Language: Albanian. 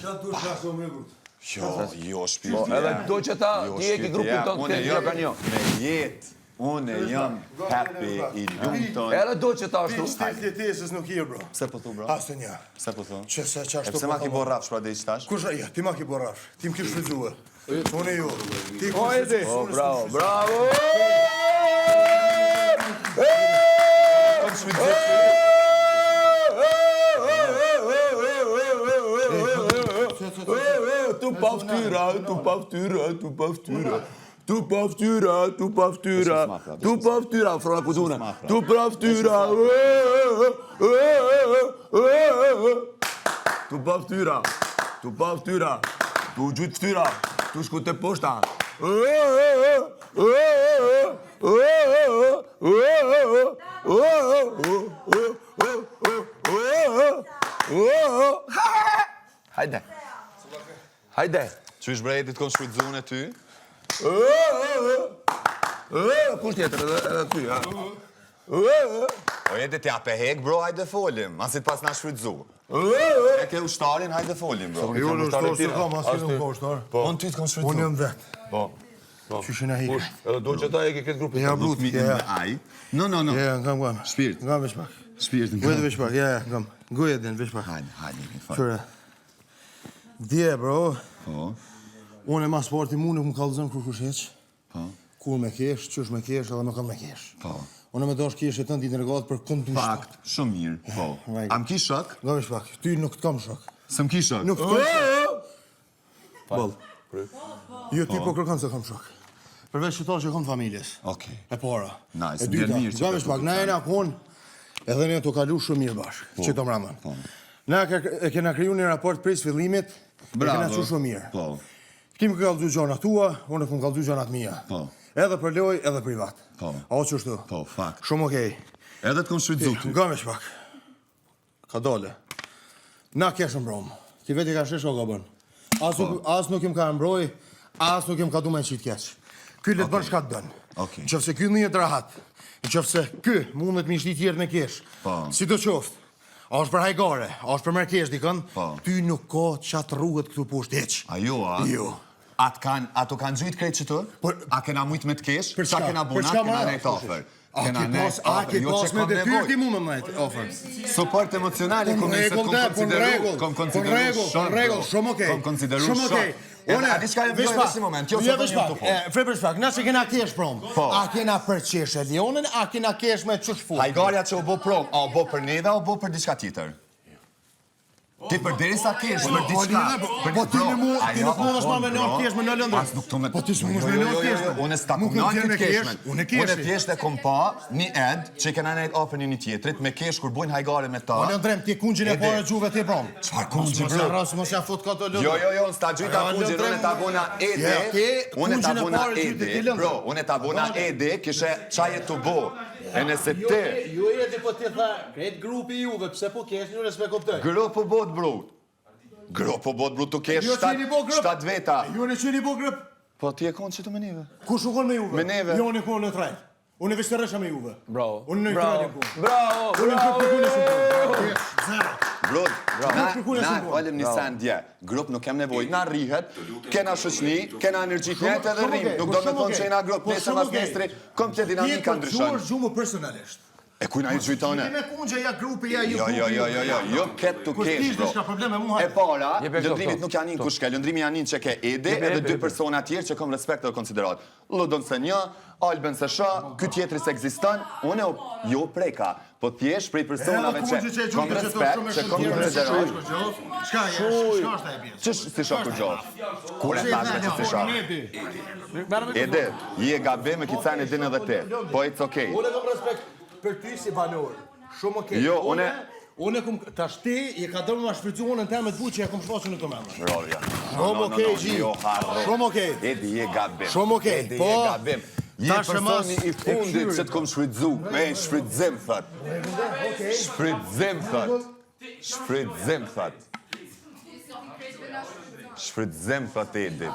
Çka duhet ka shumë më gut? Jo, shpirti. Edhe do që ta ti e ki grupin tonë të këtë kanë jo. Me jetë, unë jam happy, i lumton. Edhe do që ta ashtu. Stilitesës nuk je, bro. Pse po thu, bro? Asë një. Pse po thu? Që se qashtu... Pse ma ki bo rafsh pra dhe i qëtash? Kush ja, ti ma ki bo rafsh. Ti më ki shfrytzuë. Unë e jo. Ti O, Edi. Bravo, bravo. Tu pa ftyra, tu pa ftyra, tu pa ftyra. Tu pa ftyra, tu pa ftyra. Tu pa ftyra, frona kuzuna. Tu pa ftyra. Tu pa ftyra. Tu pa ftyra. Tu gjyt ftyra. Tu shku te poshta. Hajde. Hajde. Qysh bre, ti t'kom shfrytzuën e ty? Kush tjetër edhe ty, ha? O jete t'ja pe hek, bro, hajde folim. Masit pas na shfrytzu. E ke ushtarin, hajde folim, bro. Jo, në ushtarë se kam, asë nuk ka ushtarë. Unë ty t'kom shfrytzu. Unë jam vetë. Po. Qyshin e hike. Edhe do që ta e ke këtë grupin. Ja, brut, ja. Aj. No. Ja, ngam. Shpirt. Ngam veç pak. Shpirt. Gujtë veç pak, ja, ngam. Gujtë din, veç pak. Hajde, mi fal. Qëre. Dje, bro. Po. Unë e ma sporti mu nuk më kallëzën kur kush heq. Po. Kur me kesh, qysh me kesh, edhe me kanë me kesh. Po. Unë me dosh kesh e tënë ditë në regatë për këndu Fakt, shumë mirë. Po. Am ki shok? Nga veç pak, ty nuk t'kam shok. Sëm ki shok? Nuk t'kam shok. Bol. Jo, ti po kërkan se kam shok. Përveç që që kam familjes. Okej. E para. Nice, E dyta, vjen mirë që nga ka veç pak, na e na kon, edhe ne të kalu shumë mirë bashkë, që të mramën. Po. Na e kena kriju një raport prej fillimit, e kena që shumë mirë. Po. Kim ka kallëzu gjonat tua, unë kam kallëzu gjonat mia. Po. Edhe për loj, edhe privat. Po. A o qështu? Po, fakt. Shumë okej. Edhe t'kom shfrytzu ty. Nga veç pak. Ka dole. Na kesh mbrom. Ti veti ka shesh o ka bën. As nuk im ka mbroj, as nuk im ka du me në qitë keq. Ky le të bën shka të dën. Okej. Qëfse ky një të rahat. Qëfse ky mundet mi shti tjerë në kesh. Po. Si do qoftë. A është për hajgare, a është për merkesh dikën, Po. ty nuk ka qatë rrugët këtu poshtë heq. A jo, a? Jo. Ato kanë gjujt krejt që të? A kena mujt me t'kesh? Për Qa çka? kena Për buna, çka kena marrë? nejt offer. A ke pas me detyrë ti mu me majtë offer. Support emocionali kom konsideru shumë okej. Kom konsideru Shumë okej. A di qka e vjoj në si moment, jo se të një të po. Fre për shpak, na që kena kesh prom. Po. A kena për qesh e lionën, a kena kesh me qësh fu. Hajgarja që u bo prom, a u bo për neve, a u bo për diçka tjetër? Ti për deri sa kesh, për diçka. Po ti nuk mundesh ma me në kesh me në lëndër. Po ti s'mundesh me në kesh me. Unë s'ta kumnoj këtë keshme. Unë Unë thjesht e kom pa një ed që kena nejt ofër një tjetrit me kesh kur bojnë hajgare me ta. Po Lëndrem, ti kungjin e pare gjuve ti prom. Çfarë kungji bro? Mos ja fot ka të lëndër. Jo, unë s'ta gjyta kungjin, unë ta bona ede. Unë ta bona ede, bro, unë ta bona ede, kishe qaje të bo. E nëse te... Ju e ti po ti tha, krejt grupi juve, pse po kesh një respektoj. Grup po bot brut. Grup po bot brut të kesh 7 veta. Ju në qeni bo grup. Po ti e konë që të me neve? Kush u konë me juve? Me neve. Jo, unë e konë në trajt. Unë e vishtë të resha me juve. Bravo. Unë në trajt e konë. Bravo. Unë në kërë kërkune shumë. Zero. Brot, na falem një sen dje. Grup nuk kem nevoj, na rrihet, kena shëqni, kena energjit njëtë edhe rrim. Nuk do me thonë që jena grup, nesër mas nestri, komplet dinamika ndryshon. Ti e gjumë personalisht. E kujna i gjujtone? Ti me kungje, ja grupi, ja ju Jo, ketë të kesh, bro. Ka probleme mu hajtë. E para, lëndrimit nuk janin kushke, lëndrimi janin që ke ede edhe 2 persona tjerë që kom respekt dhe konsiderat. Lodon se një, Alben se shë, ky tjetëri se egzistan, une jo preka, po t'jesh prej personave që kom respekt, që kom konsiderat. Shka është e bjesë? Qësh si shok kur gjohë? Kure thashme që si shok? Ede, je gabim e kicajnë e din edhe te, po it's okej. Unë kam respekt për ty si banor. Shumë okej. Jo, Unë kom tash ti je ka dërmu ma shfrytzu unë në temë të buq që e kom shfaqur në të mëmë. Rolja. Shumë okej, Gji. Shumë okej. Edi, je gabim. Shumë okej, Edi, po. je gabim. Je personi i fundit që t'kom shfrytzu. Shfrytzim, thët. Shfrytzim, thët. Shfrytzim, thët. Shfrytzim, thët, Edi.